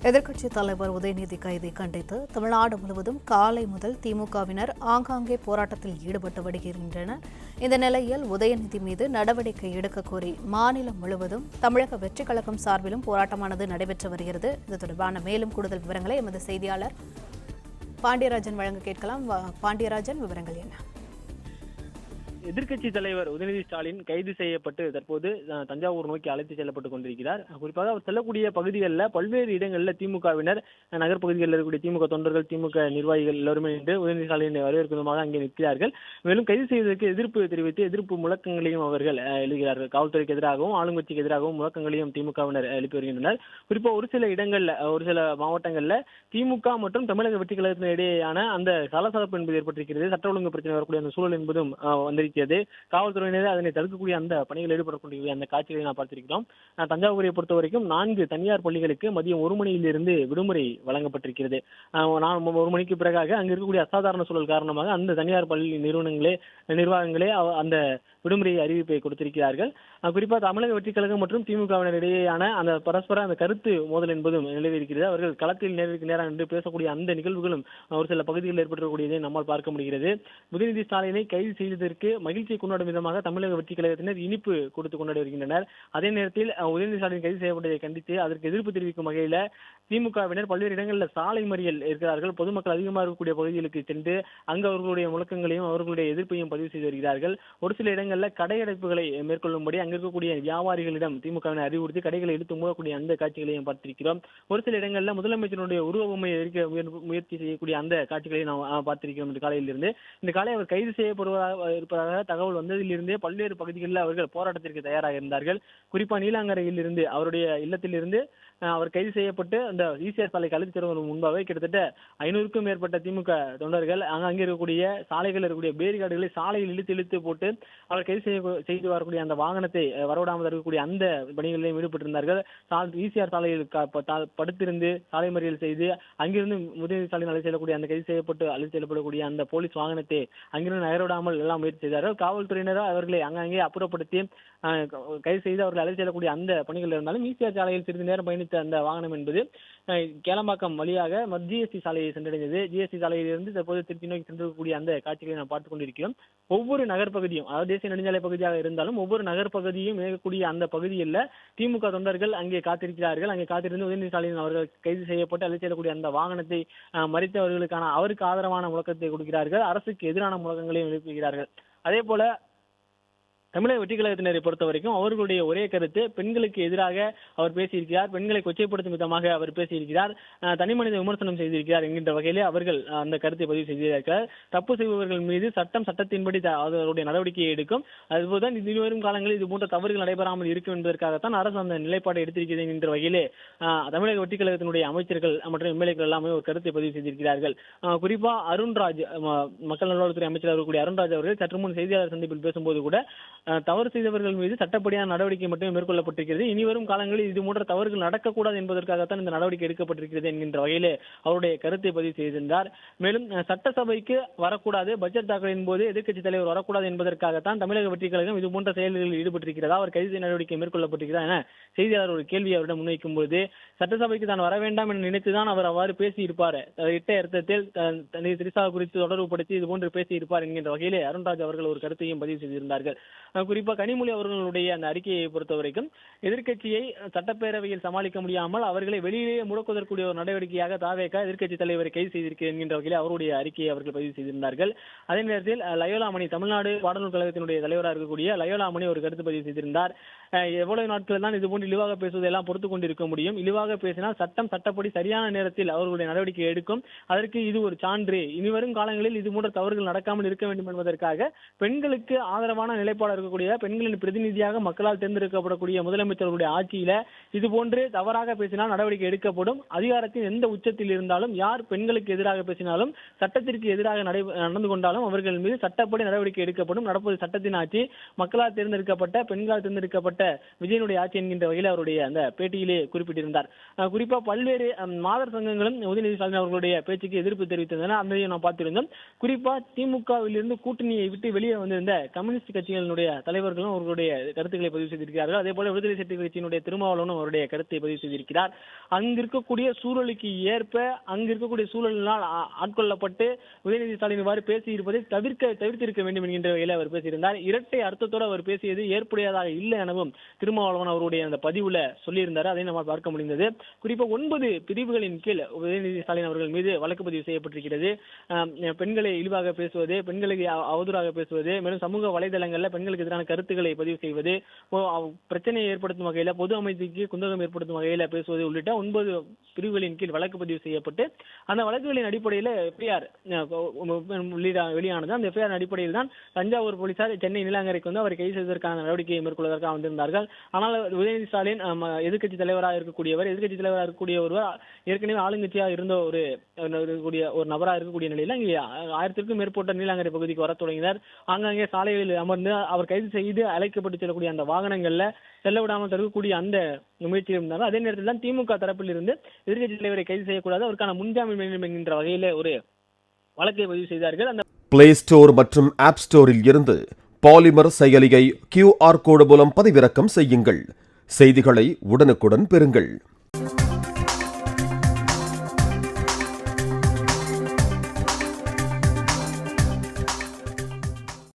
எதிர்க்கட்சித் தலைவர் உதயநிதி கைதை கண்டித்து தமிழ்நாடு முழுவதும் காலை முதல் திமுகவினர் ஆங்காங்கே போராட்டத்தில் ஈடுபட்டு வருகின்றனர். இந்த நிலையில் உதயநிதி மீது நடவடிக்கை எடுக்க கோரி மாநிலம் முழுவதும் தமிழக வெற்றிக் கழகம் சார்பிலும் போராட்டமானது நடைபெற்று வருகிறது. இது தொடர்பான மேலும் கூடுதல் விவரங்களை எமது செய்தியாளர் பாண்டியராஜன் வழங்க கேட்கலாம். பாண்டியராஜன், விவரங்கள் என்ன? எதிர்க்கட்சி தலைவர் உதயநிதி ஸ்டாலின் கைது செய்யப்பட்டு தற்போது தஞ்சாவூர் நோக்கி அழைத்து செல்லப்பட்டுக் கொண்டிருக்கிறார். குறிப்பாக அவர் செல்லக்கூடிய பகுதிகளில் பல்வேறு இடங்களில் திமுகவினர், நகர்ப்பகுதிகளில் இருக்கக்கூடிய திமுக தொண்டர்கள், திமுக நிர்வாகிகள் எல்லோருமே இன்று உதயநிதி ஸ்டாலினை வரவேற்கும் விதமாக அங்கே நிற்கிறார்கள். மேலும் கைது செய்வதற்கு எதிர்ப்பு தெரிவித்து எதிர்ப்பு முழக்கங்களையும் அவர்கள் எழுதுகிறார்கள். காவல்துறைக்கு எதிராகவும் ஆளுங்கட்சிக்கு எதிராகவும் முழக்கங்களையும் திமுகவினர் எழுப்பி வருகின்றனர். குறிப்பாக ஒரு சில இடங்கள்ல, ஒரு சில மாவட்டங்கள்ல திமுக மற்றும் தமிழக வெற்றி கழகத்தின் இடையேயான அந்த சலசலப்பு என்பது ஏற்பட்டிருக்கிறது. சட்ட ஒழுங்கு பிரச்சனை வரக்கூடிய அந்த சூழல் என்பதும் வந்திருக்கிறது. காவல்துறையினர் அதனை தடுக்கக்கூடிய அந்த பணிகள் ஈடுபடக்கூடிய அந்த காட்சிகளை நான் பார்த்திருக்கிறோம். தஞ்சாவூரை பொறுத்த வரைக்கும் 4 தனியார் பள்ளிகளுக்கு மதியம் 1 மணியிலிருந்து விடுமுறை வழங்கப்பட்டிருக்கிறது. 1 மணிக்கு பிறகாக அங்கு இருக்கக்கூடிய அசாதாரண சூழல் காரணமாக அந்த தனியார் பள்ளி நிர்வாகங்களே அந்த விடுமுறை அறிவிப்பை கொடுத்திருக்கிறார்கள். குறிப்பாக தமிழக வெற்றிக் கழகம் மற்றும் திமுகவினர் இடையேயான அந்த பரஸ்பர அந்த கருத்து மோதல் என்பதும் நிலவிருக்கிறது. அவர்கள் களத்தில் நேருக்கு நேராக நின்று பேசக்கூடிய அந்த நிகழ்வுகளும் ஒரு சில பகுதிகளில் ஏற்பட்டிருக்கக்கூடியதை நம்மால் பார்க்க முடிகிறது. உதயநிதி ஸ்டாலினை கைது செய்ததற்கு மகிழ்ச்சியை கொண்டாடும் விதமாக தமிழக வெற்றிக் கழகத்தினர் இனிப்பு கொடுத்து கொண்டாடி வருகின்றனர். அதே நேரத்தில் உதயநிதி ஸ்டாலின் கைது செய்யப்பட்டதை கண்டித்து அதற்கு எதிர்ப்பு தெரிவிக்கும் வகையில் திமுகவினர் பல்வேறு இடங்களில் சாலை மறியல் இருக்கிறார்கள். பொதுமக்கள் அதிகமாக இருக்கக்கூடிய பகுதிகளுக்கு சென்று அங்கு அவர்களுடைய முழக்கங்களையும் அவர்களுடைய எதிர்ப்பையும் பதிவு செய்து வருகிறார்கள். ஒரு சில இடங்களில் கடையடைப்புகளை மேற்கொள்ளும்படி அங்கு இருக்கக்கூடிய வியாபாரிகளிடம் திமுகவினர் அறிவுறுத்தி கடைகளை இழுத்து மூடக்கூடிய அந்த காட்சிகளையும் பார்த்திருக்கிறோம். ஒரு சில இடங்களில் முதலமைச்சருடைய உருவமையை எரிக்க முயற்சி செய்யக்கூடிய அந்த காட்சிகளை நாம் பார்த்திருக்கிறோம். இந்த காலையிலிருந்து இந்த காலை அவர் கைது செய்யப்படுவதாக இருப்பதாக தகவல் வந்ததிலிருந்தே பல்வேறு பகுதிகளில் அவர்கள் போராட்டத்திற்கு தயாராக இருந்தார்கள். குறிப்பா நீலாங்கரையில் இருந்து அவருடைய இல்லத்திலிருந்து அவர் கைது செய்யப்பட்டு அந்த ஈசிஆர் சாலைக்கு அழைத்து செல்வதற்கு முன்பாக கிட்டத்தட்ட 500க்கும் மேற்பட்ட திமுக தொண்டர்கள் அங்கே இருக்கக்கூடிய சாலைகள் இருக்கக்கூடிய பேரிகார்டுகளை சாலையில் இழுத்து போட்டு அவர் கைது செய்து வரக்கூடிய அந்த வாகனத்தை வரவிடாமல் இருக்கக்கூடிய அந்த பணிகளிலும் ஈடுபட்டிருந்தார்கள். ஈசிஆர் சாலையில் படுத்திருந்து சாலை மறியல் செய்து அங்கிருந்து உதயநிதி ஸ்டாலின் அழைத்து செல்லக்கூடிய அந்த கைது செய்யப்பட்டு அழைத்து செல்லப்படக்கூடிய அந்த போலீஸ் வாகனத்தை அங்கிருந்து நகரவிடாமல் எல்லாம் முயற்சி செய்தார்கள். காவல்துறையினர் அவர்களை அங்கங்கே அப்புறப்படுத்தி கைது செய்து அவர்கள் அழைத்து செல்லக்கூடிய அந்த பணிகள் இருந்தாலும் ஈசிஆர் சாலையில் சிறிது நேரம் பயணித்த அந்த வாகனம் என்பது கேளம்பாக்கம் வழியாக ஜிஎஸ்டி சாலையை சென்றடைந்தது. ஜிஎஸ்டி சாலையிலிருந்து தற்போது திருச்சி நோக்கி சென்றக்கூடிய அந்த காட்சிகளை நாம் பார்த்துக் கொண்டிருக்கிறோம். ஒவ்வொரு நகர்பகுதியும், அதாவது தேசிய நெடுஞ்சாலை பகுதியாக இருந்தாலும் ஒவ்வொரு நகர்பகுதியும் இயக்கக்கூடிய அந்த பகுதியில் திமுக தொண்டர்கள் அங்கே காத்திருக்கிறார்கள். அங்கே காத்திருந்து உதயநிதி ஸ்டாலின் அவர்கள் கைது செய்யப்பட்டு அழைத்து செல்லக்கூடிய அந்த வாகனத்தை மறித்து அவருக்கு ஆதரவான முழக்கத்தை கொடுக்கிறார்கள். அரசுக்கு எதிரான முழக்கங்களையும் எழுப்புகிறார்கள். அதே போல தமிழக வெற்றிக் கழகத்தினரை பொறுத்த வரைக்கும் அவர்களுடைய ஒரே கருத்து, பெண்களுக்கு எதிராக அவர் பேசியிருக்கிறார், பெண்களை கொச்சைப்படுத்தும் விதமாக அவர் பேசியிருக்கிறார், தனி மனித விமர்சனம் செய்திருக்கிறார் என்கின்ற வகையிலே அவர்கள் அந்த கருத்தை பதிவு செய்திருக்கிறார். தப்பு செய்பவர்கள் மீது சட்டத்தின்படி அவருடைய நடவடிக்கையை எடுக்கும். அதுபோதுதான் இனிவரும் காலங்களில் இது போன்ற தவறுகள் நடைபெறாமல் இருக்கும் என்பதற்காகத்தான் அரசு அந்த நிலைப்பாட்டை எடுத்திருக்கிறது என்கின்ற வகையிலே தமிழக வெற்றிக் கழகத்தினுடைய அமைச்சர்கள் மற்றும் எம்எல்ஏக்கள் எல்லாமே ஒரு கருத்தை பதிவு செய்திருக்கிறார்கள். குறிப்பா அருண்ராஜ், மக்கள் நல்வாழ்வுத்துறை அமைச்சர் இருக்கக்கூடிய அருண்ராஜ் அவர்கள் சற்று முன் செய்தியாளர் சந்திப்பில் பேசும்போது கூட தவறு செய்தவர்கள் மீது சட்டப்படியான நடவடிக்கை மட்டுமே மேற்கொள்ளப்பட்டிருக்கிறது. இனிவரும் காலங்களில் இது போன்ற தவறுகள் நடக்கக்கூடாது என்பதற்காகத்தான் இந்த நடவடிக்கை எடுக்கப்பட்டிருக்கிறது என்கின்ற வகையிலே அவருடைய கருத்தை பதிவு செய்திருந்தார். மேலும் சட்டசபைக்கு வரக்கூடாது, பட்ஜெட் தாக்கலின் போது எதிர்க்கட்சித் தலைவர் வரக்கூடாது என்பதற்காகத்தான் தமிழக வெற்றிக் கழகம் இது போன்ற செயல்களில் ஈடுபட்டிருக்கிறதா, அவர் கைது நடவடிக்கை மேற்கொள்ளப்பட்டிருக்கிறதா என செய்தியாளர் ஒரு கேள்வியை அவரிடம் முன்வைக்கும் போது சட்டசபைக்கு தான் வர வேண்டாம் என நினைத்துதான் அவர் அவ்வாறு பேசியிருப்பார், இட்ட அர்த்தத்தில் திரிசா குறித்து தொடர்புபடுத்தி இது போன்று பேசியிருப்பார் என்கின்ற வகையிலே அருண்ராஜ் அவர்கள் ஒரு கருத்தையும் பதிவு செய்திருந்தார்கள். குறிப்பா கனிமொழி அவர்களுடைய அந்த அறிக்கையை பொறுத்த வரைக்கும் எதிர்க்கட்சியை சட்டப்பேரவையில் சமாளிக்க முடியாமல் அவர்களை வெளியிலேயே முடக்குவதற்குரிய ஒரு நடவடிக்கையாக தாவேக எதிர்க்கட்சி தலைவரை கைது செய்திருக்கிறது என்கின்ற வகையில் அவருடைய அறிக்கையை அவர்கள் பதிவு செய்திருந்தார்கள். அதே நேரத்தில் லயோலாமணி, தமிழ்நாடு பாடநூல் கழகத்தினுடைய தலைவராக இருக்கக்கூடிய லயோலாமணி ஒரு கருத்து பதிவு செய்திருந்தார். எவ்வளவு நாட்கள் தான் இது போன்று இழிவாக பேசுவதெல்லாம் பொறுத்து கொண்டிருக்க முடியும், இழிவாக பேசினால் சட்டப்படி சரியான நேரத்தில் அவர்களுடைய நடவடிக்கை எடுக்கும், அதற்கு இது ஒரு சான்று, இனிவரும் காலங்களில் இது போன்ற தவறுகள் நடக்காமல் இருக்க வேண்டும் என்பதற்காக பெண்களுக்கு ஆதரவான நிலைப்பாடு இருக்கக்கூடிய பெண்களின் பிரதிநிதியாக மக்களால் தேர்ந்தெடுக்கப்படக்கூடிய முதலமைச்சர்களுடைய ஆட்சியில இது போன்று தவறாக பேசினால் நடவடிக்கை எடுக்கப்படும். அதிகாரத்தின் எந்த உச்சத்தில் இருந்தாலும் யார் பெண்களுக்கு எதிராக பேசினாலும் சட்டத்திற்கு எதிராக நடந்து கொண்டாலும் அவர்கள் மீது சட்டப்படி நடவடிக்கை எடுக்கப்படும். நடப்பது சட்டத்தின் ஆட்சி, மக்களால் தேர்ந்தெடுக்கப்பட்ட பெண்களால் தேர்ந்தெடுக்கப்பட்ட விஜயனுடைய ஆட்சி என்கின்ற வகையில் அவருடைய அந்த பேட்டியிலே குறிப்பிட்டிருந்தார். குறிப்பா பல்வேறு மாதர் சங்கங்களும் உதயநிதி ஸ்டாலின் அவர்களுடைய பேச்சுக்கு எதிர்ப்பு தெரிவித்திருந்தன. அதையும் நாம் பார்த்திருந்தோம். குறிப்பா திமுகவிலிருந்து கூட்டணியை விட்டு வெளியே வந்திருந்த கம்யூனிஸ்ட் கட்சிகளினுடைய தலைவர்களும் அவர்களுடைய கருத்துக்களை பதிவு செய்திருக்கிறார்கள். அதே போல விடுதலை சிறுத்தைகள் கட்சியினுடைய திருமாவளவனும் அவருடைய கருத்தை பதிவு செய்திருக்கிறார். அங்கு இருக்கக்கூடிய சூழலுக்கு ஏற்ப அங்கு இருக்கக்கூடிய சூழலினால் ஆட்கொள்ளப்பட்டு உதயநிதி ஸ்டாலின் இவ்வாறு பேசியிருப்பதை தவிர்த்திருக்க வேண்டும் என்கின்ற வகையில் அவர் பேசியிருந்தார். இரட்டை அர்த்தத்தோடு அவர் பேசியது ஏற்புடையதாக இல்லை எனவும் திருமாவளவன் அவருடைய அந்த பதிவுல சொல்லியிருந்தார். அதை நம்ம பார்க்க முடிந்தது. குறிப்பாக 9 பிரிவுகளின் கீழ் உதயநிதி ஸ்டாலின் அவர்கள் மீது வழக்கு பதிவு செய்யப்பட்டிருக்கிறது. பெண்களை இழிவாக பேசுவது, பெண்களுக்கு அவதூறாக பேசுவது, மேலும் சமூக வலைதளங்களில் பெண்களுக்கு எதிரான கருத்துக்களை பதிவு செய்வது, பிரச்சனையை ஏற்படுத்தும் வகையில் பொது அமைதிக்கு குந்தகம் ஏற்படுத்தும் வகையில் பேசுவது உள்ளிட்ட 9 பிரிவுகளின் கீழ் வழக்கு பதிவு செய்யப்பட்டு அந்த வழக்குகளின் அடிப்படையில் எஃப்ஐஆர் வெளியானது. அந்த எஃப்ஐஆர் அடிப்படையில் தான் தஞ்சாவூர் போலீசார் சென்னை நீலாங்கரைக்கு வந்து அவரை கைது செய்வதற்கான நடவடிக்கையை மேற்கொள்வதற்காக வந்திருந்தார்கள். ஆனால் உதயநிதி ஸ்டாலின் எதிர்க்கட்சி தலைவராக இருக்கக்கூடிய ஒருவர் ஏற்கனவே ஆளுங்கட்சியாக இருந்த ஒரு நபராக இருக்கக்கூடிய நிலையில் இங்கே 1000க்கும் மேற்பட்ட நீலாங்கரை பகுதிக்கு வர தொடங்கினார். ஆங்காங்கே சாலைகளில் அமர்ந்து அவர் கைது செய்து அழைக்கப்பட்டு செல்லக்கூடிய அந்த வாகனங்கள்ல செல்ல விடாமல் தடுக்கக்கூடிய அந்த முயற்சியில் இருந்தார்கள். அதே நேரத்தில் தான் திமுக தரப்பில் இருந்து எதிர்க்கட்சி தலைவரை கைது செய்யக்கூடாது, அவருக்கான முன்ஜாமீன் வேண்டும் என்கின்ற வகையில ஒரு வழக்கை பதிவு செய்தார்கள். அந்த பிளே ஸ்டோர் மற்றும் ஆப் ஸ்டோரில் இருந்து பாலிமர் செயலியை QR கோடு மூலம் பதிவிறக்கம் செய்யுங்கள். செய்திகளை உடனுக்குடன் பெறுங்கள்.